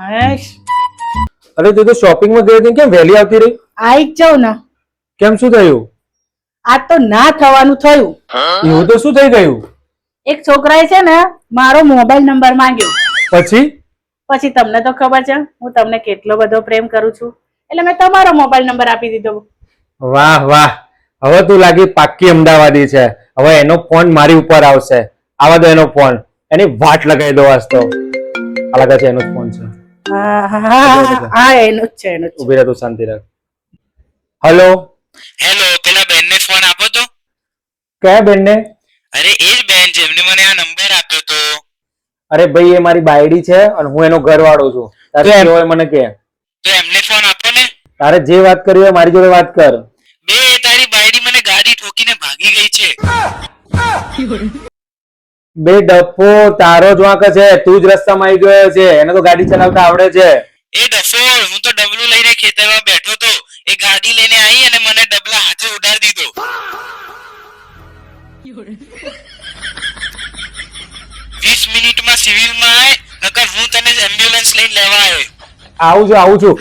મહેશ અરે તું તો શોપિંગ માં ગઈ હતી, કેમ વહેલી આવતી રહી? આઈ જ જાઉં ને. કેમ, શું થયું? આ તો ના થવાનું થયું. એવું તો શું થઈ ગયું? એક છોકરાએ છે ને મારો મોબાઈલ નંબર માંગ્યો. પછી તમને તો ખબર છે હું તમને કેટલો બધો પ્રેમ કરું છું, એટલે મેં તમારો મોબાઈલ નંબર આપી દીધો. વાહ વાહ, હવે તું લાગી પાક્કી અમદાવાદી છે. હવે એનો ફોન મારી ઉપર આવશે. આવા દો એનો ફોન, એની વાટ લગાવી દો. આજ તો આ લાગે છે એનો જ ફોન છે. હા એનું જ છે, એનું જ છે. ઉભી રહે, તું શાંતિ રાખ. હેલો. હેલો, પેલા બેનને ફોન આપો તો. કયા બેન ને? અરે એ જ બેન જેમને મને આ નંબર આપ્યો તો. અરે ભાઈ, એ મારી બાયડી છે અને હું એનો ઘરવાળો છું. તારે કેવો હોય મને કે. તો એમને ફોન આપો ને. તારે જે વાત કરવી હોય મારી જોડે વાત કર. બે તારી બાયડી મને ગાડી ઠોકીને ભાગી ગઈ છે. બે ડફો, તારો જ વાંક છે. તું જ રસ્તામાં આવી ગયો છે. એને તો ગાડી ચલાવતા આવડે છે. એ ડફોળ, હું તો ડબલું લઈને ખેતરમાં બેઠો તો, એ ગાડી લઈને આવી અને મને ડબલા હાથે ઉડાડી દીધો. 20 મિનિટમાં સિવિલમાં આય, નકર હું તને એમ્બ્યુલન્સ લઈને લેવા આવ્યો. આવું છું.